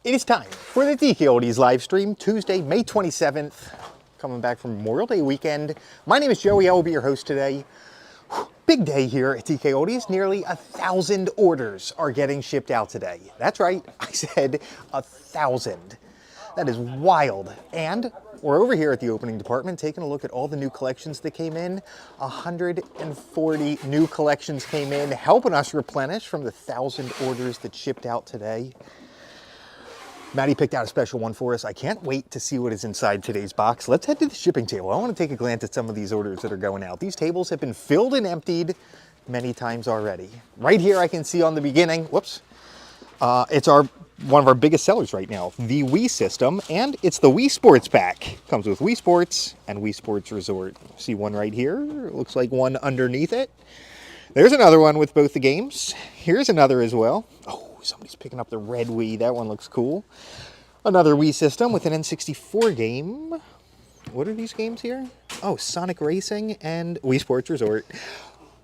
It is time for the DKOldies live stream, Tuesday, May 27th, coming back from Memorial Day weekend. My name is Joey, I will be your host today. Big day here at DKOldies. Nearly 1,000 orders are getting shipped out today. That's right, I said 1,000. That is wild. And we're over here at the opening department taking a look at all the new collections that came in. 140 new collections came in, helping us replenish from the 1,000 orders that shipped out today. Maddie picked out a special one for us. I can't wait to see what is inside today's box. Let's head to the shipping table. I want to take a glance at some of these orders that are going out. These tables have been filled and emptied many times already. Right here I can see on the beginning, whoops, it's one of our biggest sellers right now, the Wii system, and it's the Wii Sports pack. Comes with Wii Sports and Wii Sports Resort. See one right here, looks like one underneath it. There's another one with both the games. Here's another as well. Oh, somebody's picking up the red Wii. That one looks cool. Another Wii system with an N64 game. What are these games here? Oh, Sonic Racing and Wii Sports Resort.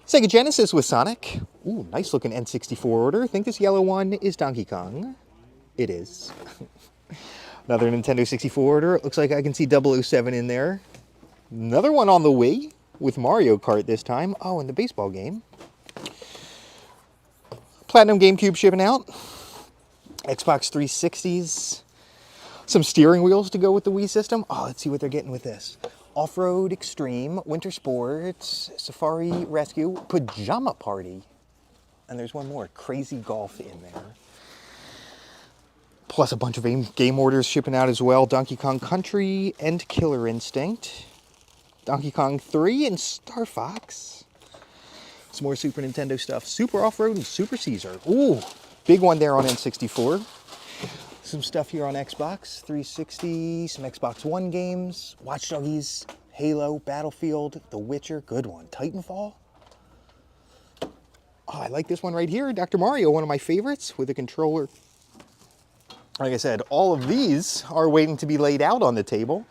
Sega Genesis with Sonic. Ooh, nice looking N64 order. I think this yellow one is Donkey Kong. It is. Another Nintendo 64 order. It looks like I can see 007 in there. Another one on the Wii with Mario Kart this time. Oh, and the baseball game. Platinum GameCube shipping out. Xbox 360s. Some steering wheels to go with the Wii system. Oh, let's see what they're getting with this. Off-Road Extreme, Winter Sports, Safari Rescue, Pajama Party. And there's one more, Crazy Golf in there. Plus a bunch of game orders shipping out as well. Donkey Kong Country and Killer Instinct. Donkey Kong 3 and Star Fox. Some more Super Nintendo stuff. Super Off-Road and Super Caesar. Ooh, big one there on N64. Some stuff here on Xbox 360. Some Xbox One games. Watch Dogs, Halo, Battlefield, The Witcher. Good one. Titanfall. Oh, I like this one right here. Dr. Mario, one of my favorites with a controller. Like I said, all of these are waiting to be laid out on the table.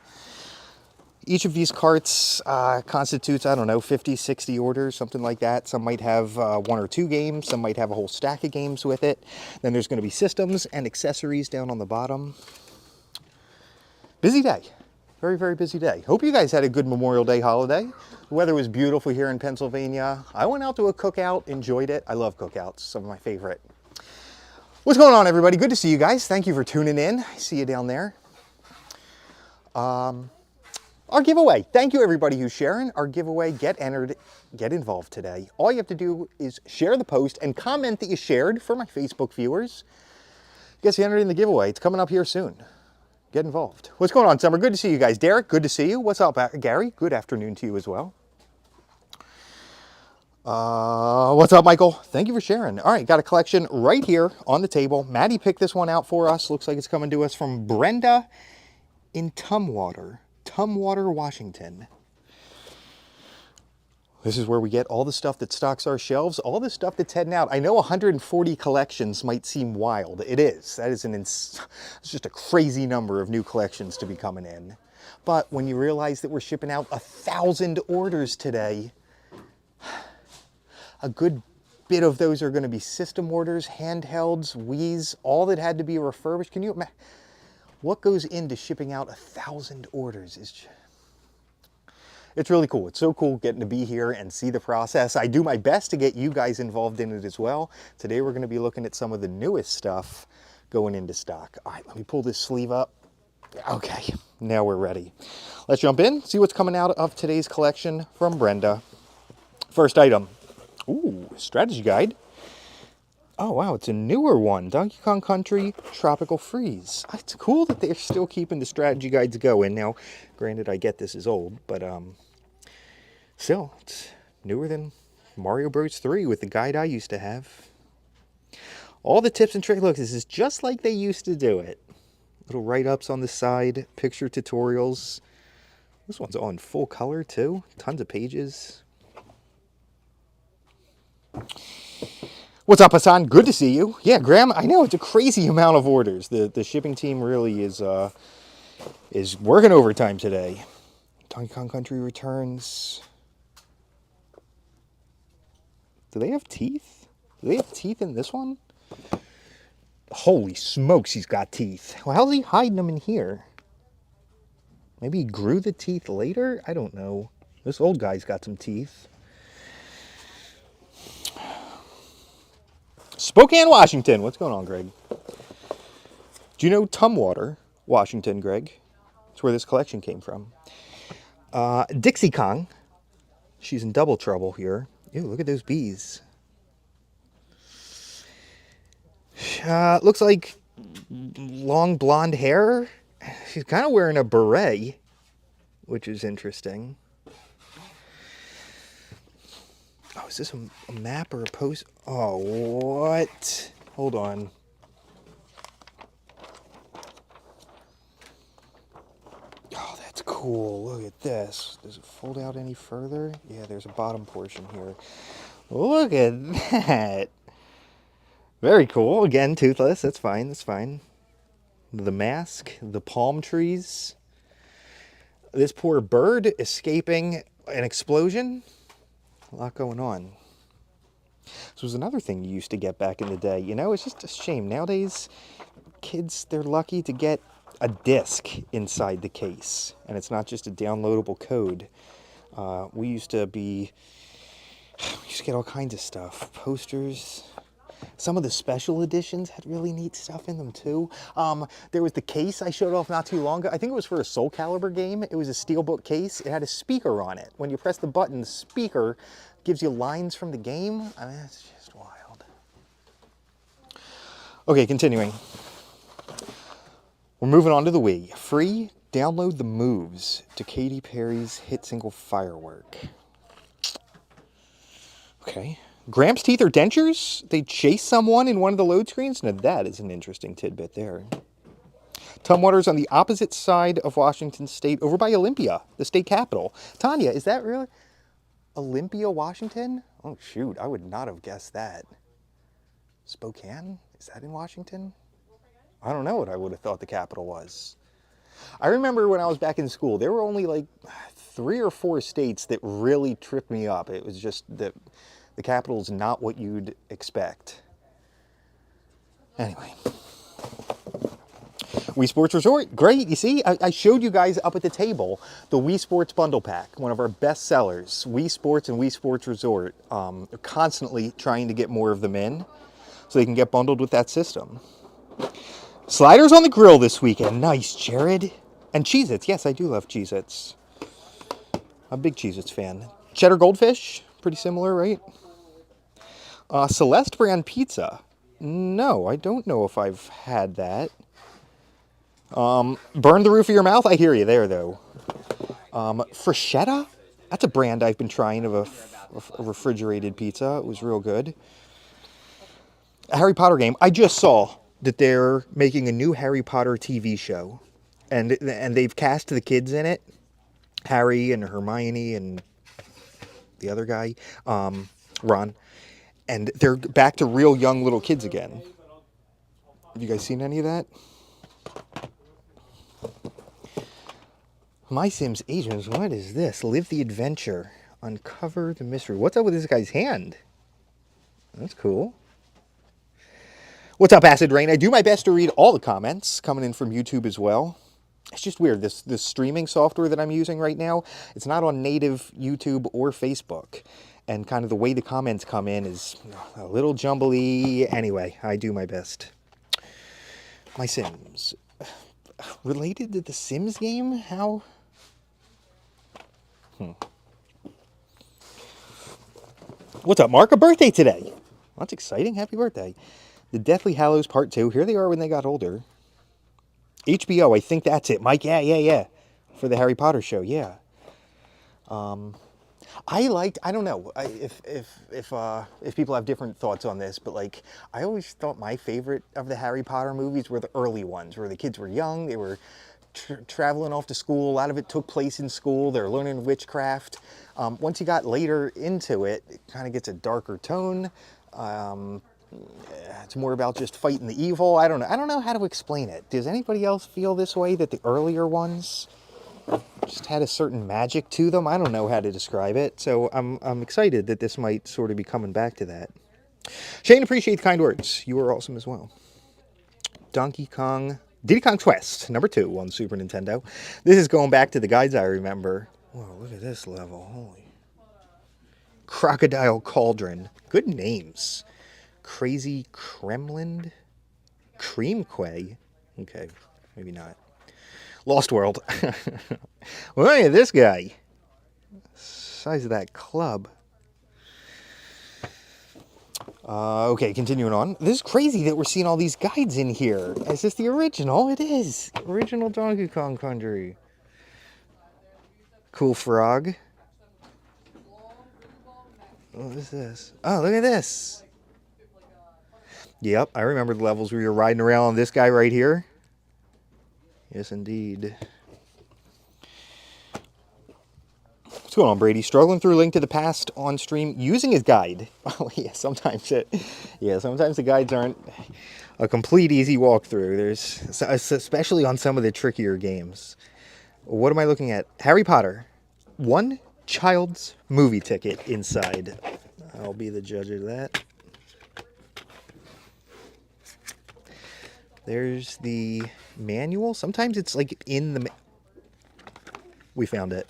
Each of these carts constitutes, I don't know, 50, 60 orders, something like that. Some might have one or two games. Some might have a whole stack of games with it. Then there's going to be systems and accessories down on the bottom. Busy day. Very, very busy day. Hope you guys had a good Memorial Day holiday. The weather was beautiful here in Pennsylvania. I went out to a cookout, enjoyed it. I love cookouts, some of my favorite. What's going on, everybody? Good to see you guys. Thank you for tuning in. I see you down there. Our giveaway. Thank you, everybody who's sharing. Our giveaway, get entered, get involved today. All you have to do is share the post and comment that you shared for my Facebook viewers. Gets you entered in the giveaway. It's coming up here soon. Get involved. What's going on, Summer? Good to see you guys. Derek, good to see you. What's up, Gary? Good afternoon to you as well. What's up, Michael? Thank you for sharing. All right, got a collection right here on the table. Maddie picked this one out for us. Looks like it's coming to us from Brenda in Tumwater, Washington. This is where we get all the stuff that stocks our shelves, all the stuff that's heading out. I know 140 collections might seem wild. It is. That is it's just a crazy number of new collections to be coming in. But when you realize that we're shipping out 1,000 orders today, a good bit of those are going to be system orders, handhelds, Wiis, all that had to be refurbished. Can you imagine? What goes into shipping out 1,000 orders it's really cool. It's so cool getting to be here and see the process. I do my best to get you guys involved in it as well. Today we're going to be looking at some of the newest stuff going into stock. All right, let me pull this sleeve up. Okay, now we're ready. Let's jump in, see what's coming out of today's collection from Brenda. First item. Ooh, strategy guide. Oh, wow, it's a newer one. Donkey Kong Country Tropical Freeze. It's cool that they're still keeping the strategy guides going. Now, granted, I get this is old, but still, it's newer than Mario Bros. 3 with the guide I used to have. All the tips and tricks. Look, this is just like they used to do it. Little write-ups on the side, picture tutorials. This one's on full color, too. Tons of pages. What's up, Hassan? Good to see you. Yeah, Graham, I know it's a crazy amount of orders. The shipping team really is working overtime today. Donkey Kong Country returns. Do they have teeth? Do they have teeth in this one? Holy smokes, he's got teeth. Well, how's he hiding them in here? Maybe he grew the teeth later? I don't know. This old guy's got some teeth. Spokane, Washington. What's going on, Greg? Do you know Tumwater, Washington, Greg? That's where this collection came from. Dixie Kong. She's in double trouble here. Ew, look at those bees. Looks like long blonde hair. She's kind of wearing a beret, which is interesting. Oh, is this a map or a post? Oh, what? Hold on. Oh, that's cool. Look at this. Does it fold out any further? Yeah, there's a bottom portion here. Look at that. Very cool. Again, toothless. That's fine. That's fine. The mask, the palm trees. This poor bird escaping an explosion. A lot going on. This was another thing you used to get back in the day. You know, it's just a shame. Nowadays, kids, they're lucky to get a disc inside the case. And it's not just a downloadable code. We used to get all kinds of stuff. Posters. Some of the special editions had really neat stuff in them too. There was the case I showed off not too long ago. I think it was for a Soul Calibur game. It was a steelbook case. It had a speaker on it. When you press the button, the speaker gives you lines from the game. I mean, it's just wild. Okay, continuing. We're moving on to the Wii. Free, download the moves to Katy Perry's hit single Firework. Okay. Gramps' teeth are dentures? They chase someone in one of the load screens? Now that is an interesting tidbit there. Tumwater's on the opposite side of Washington State, over by Olympia, the state capital. Tanya, is that really Olympia, Washington? Oh shoot, I would not have guessed that. Spokane? Is that in Washington? I don't know what I would have thought the capital was. I remember when I was back in school, there were only like 3 or 4 states that really tripped me up. It was just that the capital's not what you'd expect. Anyway. Wii Sports Resort, great. You see, I showed you guys up at the table the Wii Sports Bundle Pack, one of our best sellers. Wii Sports and Wii Sports Resort. They're constantly trying to get more of them in so they can get bundled with that system. Sliders on the grill this weekend. Nice, Jared. And Cheez-Its. Yes, I do love Cheez-Its. I'm a big Cheez-Its fan. Cheddar Goldfish, pretty similar, right? Celeste brand pizza. No, I don't know if I've had that. Burn the roof of your mouth? I hear you there, though. Freshetta? That's a brand I've been trying of a refrigerated pizza. It was real good. A Harry Potter game. I just saw that they're making a new Harry Potter TV show. And they've cast the kids in it. Harry and Hermione and the other guy, Ron. And they're back to real young little kids again. Have you guys seen any of that? My Sims Agents, what is this? Live the adventure. Uncover the mystery. What's up with this guy's hand? That's cool. What's up, Acid Rain? I do my best to read all the comments coming in from YouTube as well. It's just weird. This streaming software that I'm using right now, it's not on native YouTube or Facebook. And kind of the way the comments come in is a little jumbly. Anyway, I do my best. My Sims. Related to the Sims game? How? What's up, Mark? A birthday today. Well, that's exciting. Happy birthday. The Deathly Hallows Part 2. Here they are when they got older. HBO, I think that's it. Mike, yeah. For the Harry Potter show, yeah. I don't know if people have different thoughts on this, but like, I always thought my favorite of the Harry Potter movies were the early ones, where the kids were young, they were traveling off to school, a lot of it took place in school, they're learning witchcraft. Once you got later into it, it kind of gets a darker tone. It's more about just fighting the evil. I don't know how to explain it. Does anybody else feel this way, that the earlier ones just had a certain magic to them? I don't know how to describe it. So I'm excited that this might sort of be coming back to that. Shane, appreciate the kind words. You are awesome as well. Diddy Kong Quest, number 2 on Super Nintendo. This is going back to the guides I remember. Whoa, look at this level. Holy. Crocodile Cauldron. Good names. Crazy Kremlin? Creamquay? Okay, maybe not. Lost World. Well, look at this guy. Size of that club. Okay, continuing on. This is crazy that we're seeing all these guides in here. Is this the original? It is. Original Donkey Kong Country. Cool frog. What is this? Oh, look at this. Yep, I remember the levels where you're riding around on this guy right here. Yes, indeed. What's going on, Brady? Struggling through Link to the Past on stream using his guide. Oh, yeah, sometimes the guides aren't a complete easy walkthrough. There's, especially on some of the trickier games. What am I looking at? Harry Potter. One child's movie ticket inside. I'll be the judge of that. There's the manual. Sometimes it's like in the... We found it.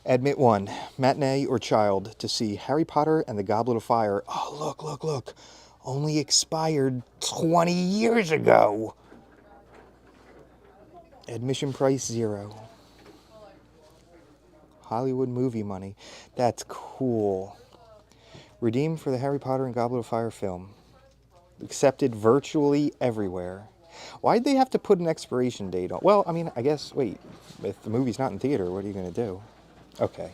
Admit 1, matinee or child, to see Harry Potter and the Goblet of Fire. Oh, look, look, look. Only expired 20 years ago. Admission price $0. Hollywood movie money. That's cool. Redeemed for the Harry Potter and Goblet of Fire film. Accepted virtually everywhere. Why'd they have to put an expiration date on? Well, I mean, I guess, wait, if the movie's not in theater, what are you going to do? Okay.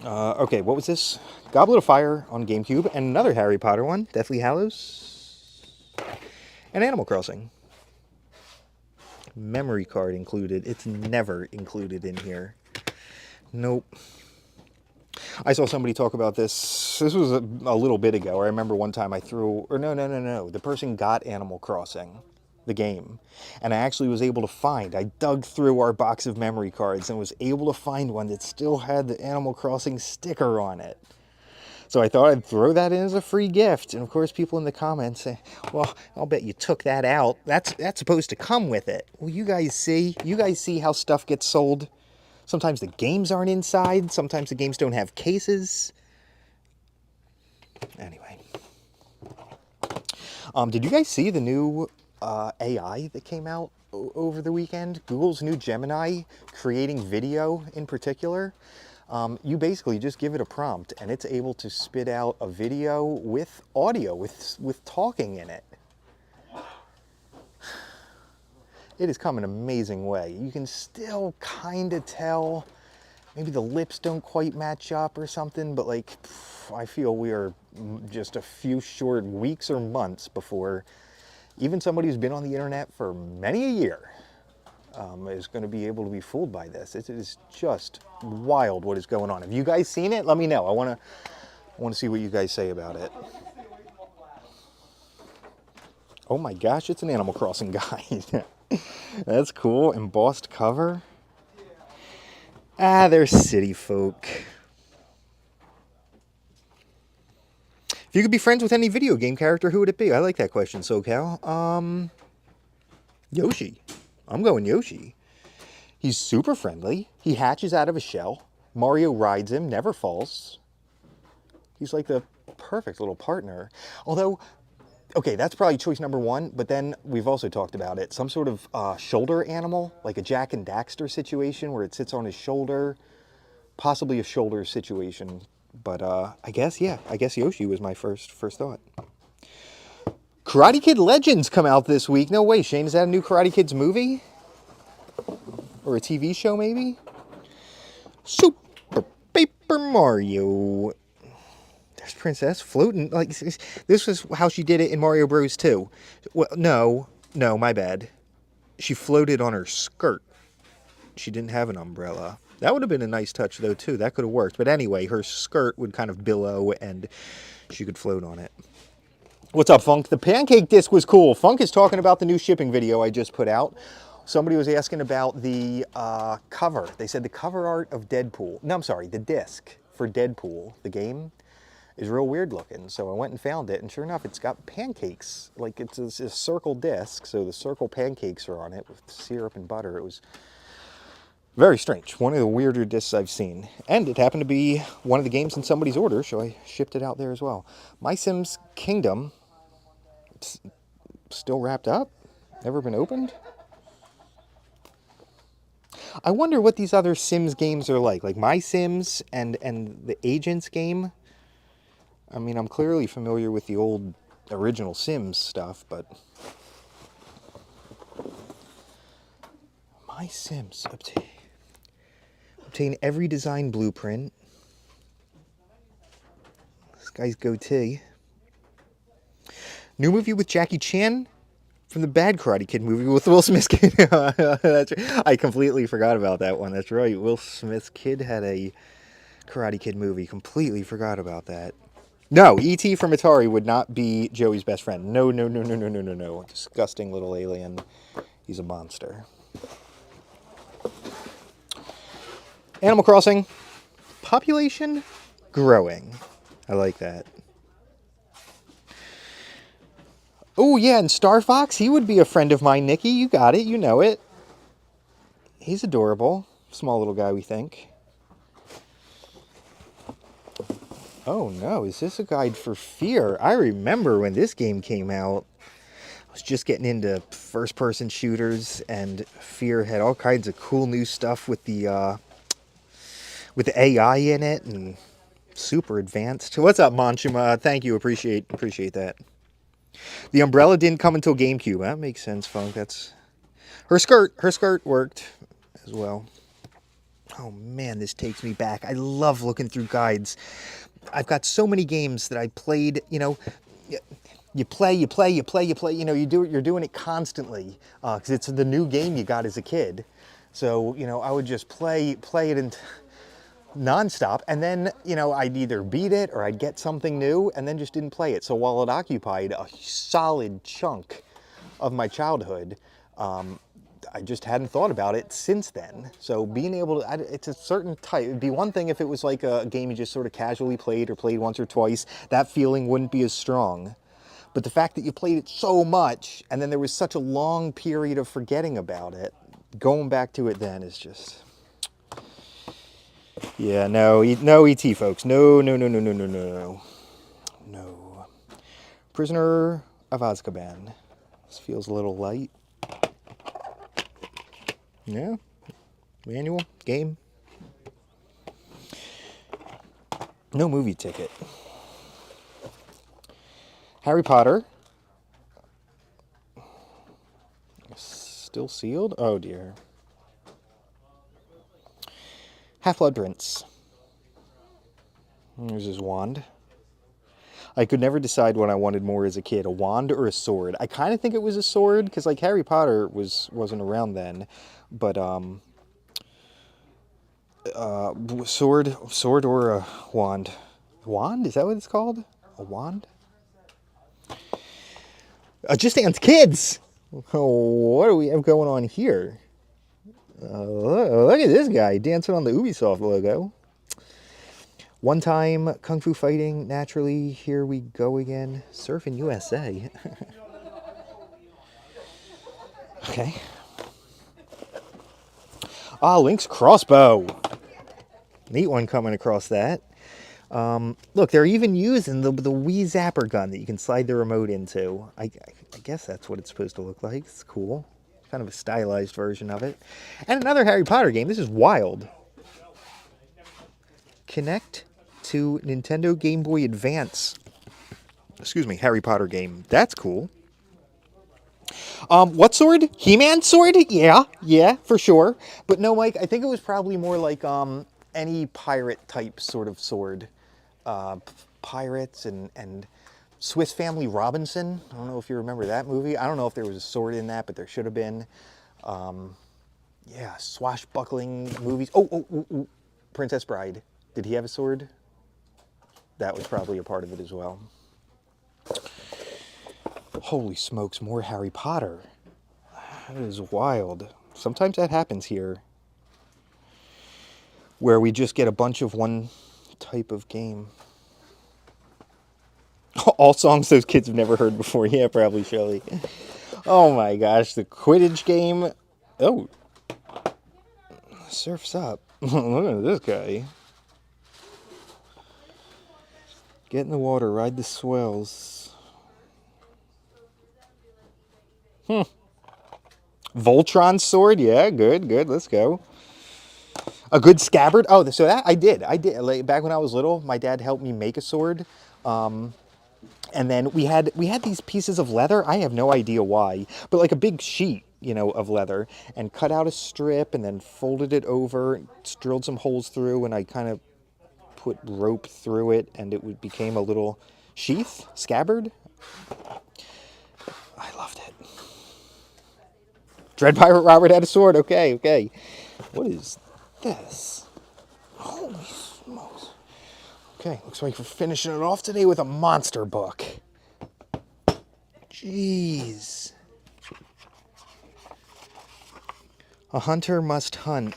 Okay, what was this? Goblet of Fire on GameCube, and another Harry Potter one, Deathly Hallows, and Animal Crossing. Memory card included. It's never included in here. Nope. I saw somebody talk about this. This was a little bit ago. I remember one time I threw... Or no. The person got Animal Crossing, the game. And I actually was able to find... I dug through our box of memory cards and was able to find one that still had the Animal Crossing sticker on it. So I thought I'd throw that in as a free gift. And of course people in the comments say, well, I'll bet you took that out. That's supposed to come with it. Well, you guys see how stuff gets sold? Sometimes the games aren't inside. Sometimes the games don't have cases. Anyway. Did you guys see the new AI that came out over the weekend? Google's new Gemini, creating video in particular. You basically just give it a prompt and it's able to spit out a video with audio, with talking in it. It has come an amazing way. You can still kind of tell, maybe the lips don't quite match up or something, but like, I feel we are just a few short weeks or months before even somebody who's been on the internet for many a year is going to be able to be fooled by this. It is just wild what is going on. Have you guys seen it? Let me know. I want to see what you guys say about it. Oh my gosh, it's an Animal Crossing guide. That's cool. Embossed cover. Ah, they're city folk. If you could be friends with any video game character, who would it be? I like that question, SoCal. Yoshi. I'm going Yoshi. He's super friendly. He hatches out of a shell. Mario rides him, never falls. He's like the perfect little partner. Although, okay, that's probably choice number 1, but then we've also talked about it. Some sort of shoulder animal, like a Jack and Daxter situation where it sits on his shoulder. Possibly a shoulder situation. But I guess Yoshi was my first thought. Karate Kid Legends come out this week. No way, Shane. Is that a new Karate Kids movie? Or a TV show, maybe? Super Paper Mario. There's Princess floating. Like, this was how she did it in Mario Bros. 2. Well, no, my bad. She floated on her skirt. She didn't have an umbrella. That would have been a nice touch, though, too. That could have worked. But anyway, her skirt would kind of billow, and she could float on it. What's up, Funk? The pancake disc was cool. Funk is talking about the new shipping video I just put out. Somebody was asking about the cover. They said the cover art of Deadpool. No, I'm sorry, the disc for Deadpool, the game. is real weird looking. So I went and found it, and sure enough, it's got pancakes. Like it's a circle disc, so the circle pancakes are on it with syrup and butter. It was very strange. One of the weirder discs I've seen. And it happened to be one of the games in somebody's order, so I shipped it out there as well. My Sims Kingdom, it's still wrapped up? Never been opened? I wonder what these other Sims games are like My Sims and the Agents game. I mean, I'm clearly familiar with the old original Sims stuff, but My Sims, obtain every design blueprint. This guy's goatee. New movie with Jackie Chan from the Bad Karate Kid movie with Will Smith's kid. I completely forgot about that one. That's right. Will Smith's kid had a Karate Kid movie. Completely forgot about that. No, E.T. from Atari would not be Joey's best friend. No, no, no, no, no, no, no, no. Disgusting little alien. He's a monster. Animal Crossing. Population growing. I like that. Oh, yeah, and Star Fox, he would be a friend of mine, Nikki. You got it. You know it. He's adorable. Small little guy, we think. Oh, no. Is this a guide for Fear? I remember when this game came out. I was just getting into first-person shooters, and Fear had all kinds of cool new stuff with the AI in it, and super advanced. What's up, Manchima? Thank you. Appreciate that. The umbrella didn't come until GameCube. That makes sense, Funk. That's her skirt. Her skirt worked as well. Oh man, this takes me back. I love looking through guides. I've got so many games that I played. You know, you play. You know, you're doing it constantly because it's the new game you got as a kid. So you know, I would just play it and nonstop, and then, you know, I'd either beat it or I'd get something new and then just didn't play it. So while it occupied a solid chunk of my childhood, I just hadn't thought about it since then. So being able to, it's a certain type. It'd be one thing if it was like a game you just sort of casually played or played once or twice. That feeling wouldn't be as strong. But the fact that you played it so much and then there was such a long period of forgetting about it, going back to it then is just... Yeah, no E.T., folks. No. Prisoner of Azkaban. This feels a little light. Yeah. Manual. Game. No movie ticket. Harry Potter. Still sealed? Oh, dear. Half-Blood Prince. There's his wand. I could never decide what I wanted more as a kid, a wand or a sword. I kind of think it was a sword, because like Harry Potter wasn't around then, but sword or a wand. Wand? Is that what it's called? A wand? Just Dance Kids! Oh, what do we have going on here? Look at this guy dancing on the Ubisoft logo. One time, Kung Fu Fighting, naturally, here we go again. Surfing USA. Okay. Ah, Link's crossbow. Neat one coming across that. Look, they're even using the Wii Zapper gun that you can slide the remote into. I guess that's what it's supposed to look like. It's cool. Kind of a stylized version of it. And another Harry Potter game. This is wild. Connect to Nintendo Game Boy Advance. Excuse me, Harry Potter game. That's cool. What sword? He-Man sword? Yeah, for sure. But no, Mike, I think it was probably more like any pirate type sort of sword. Pirates and Swiss Family Robinson. I don't know if you remember that movie. I don't know if there was a sword in that, but there should have been. Yeah, swashbuckling movies. Oh, Princess Bride. Did he have a sword? That was probably a part of it as well. Holy smokes, more Harry Potter. That is wild. Sometimes that happens here, where we just get a bunch of one type of game. All songs those kids have never heard before. Yeah, probably, Shelly. Oh my gosh, the Quidditch game. Oh, surf's up. Look at this guy. Get in the water, ride the swells. Voltron sword, yeah, good, good. Let's go. A good scabbard. Oh, so that I did. Like, back when I was little, my dad helped me make a sword. And then we had these pieces of leather. I have no idea why, but like a big sheet, of leather, and cut out a strip and then folded it over, drilled some holes through, and I kind of put rope through it, and became a little sheath, scabbard. I loved it. Dread Pirate Robert had a sword. Okay, okay. What is this? Holy smokes. Okay, looks like we're finishing it off today with a monster book. Jeez. A hunter must hunt.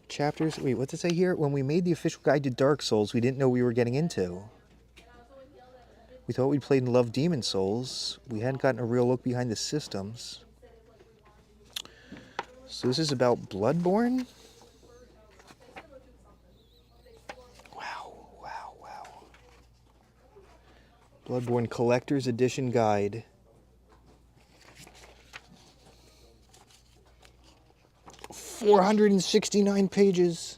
Chapters. Wait, what's it say here? When we made the official guide to Dark Souls, we didn't know we were getting into. We thought we played and loved Demon Souls. We hadn't gotten a real look behind the systems. So this is about Bloodborne? Wow, wow, wow. Bloodborne Collector's Edition Guide. $469 pages.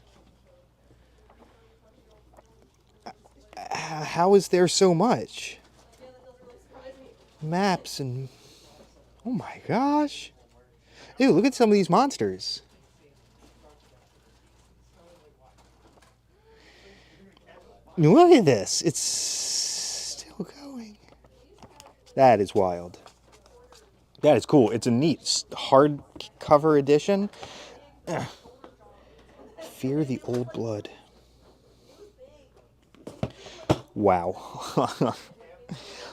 How is there so much? Maps and... Oh my gosh. Ew, look at some of these monsters. Look at this. It's still going. That is wild. That is cool. It's a neat hardcover edition. Fear the Old Blood. Wow.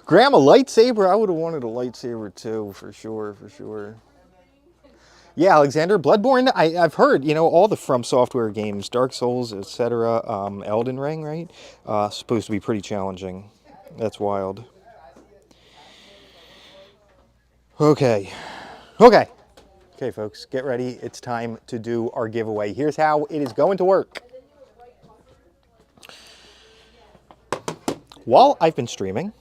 Grandma lightsaber. I would have wanted a lightsaber too, for sure, for sure. Yeah, Alexander, Bloodborne. I've heard, all the From Software games, Dark Souls, etc. Elden Ring, right? Supposed to be pretty challenging. That's wild. Okay. Okay. Okay, folks, get ready. It's time to do our giveaway. Here's how it is going to work. While I've been streaming,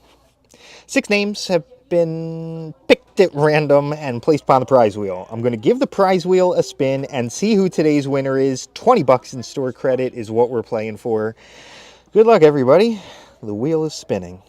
6 names have been picked at random and placed upon the prize wheel. I'm going to give the prize wheel a spin and see who today's winner is. 20 bucks in store credit is what we're playing for. Good luck, everybody. The wheel is spinning.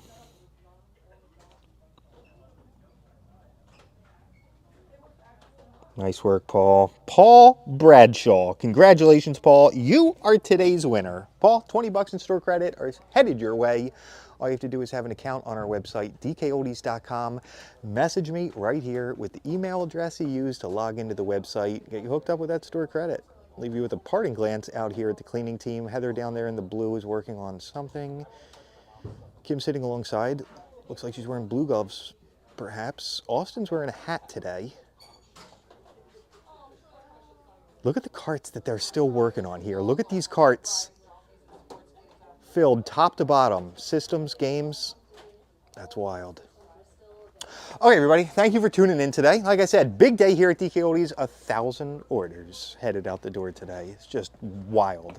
Nice work, Paul. Paul Bradshaw. Congratulations, Paul. You are today's winner. Paul, 20 bucks in store credit are headed your way. All you have to do is have an account on our website, DKOldies.com. Message me right here with the email address you used to log into the website. Get you hooked up with that store credit. Leave you with a parting glance out here at the cleaning team. Heather down there in the blue is working on something. Kim sitting alongside. Looks like she's wearing blue gloves, perhaps. Austin's wearing a hat today. Look at the carts that they're still working on here. Look at these carts. Filled top to bottom. Systems, games. That's wild. Okay, everybody. Thank you for tuning in today. Like I said, big day here at DK Oldies. 1,000 orders headed out the door today. It's just wild.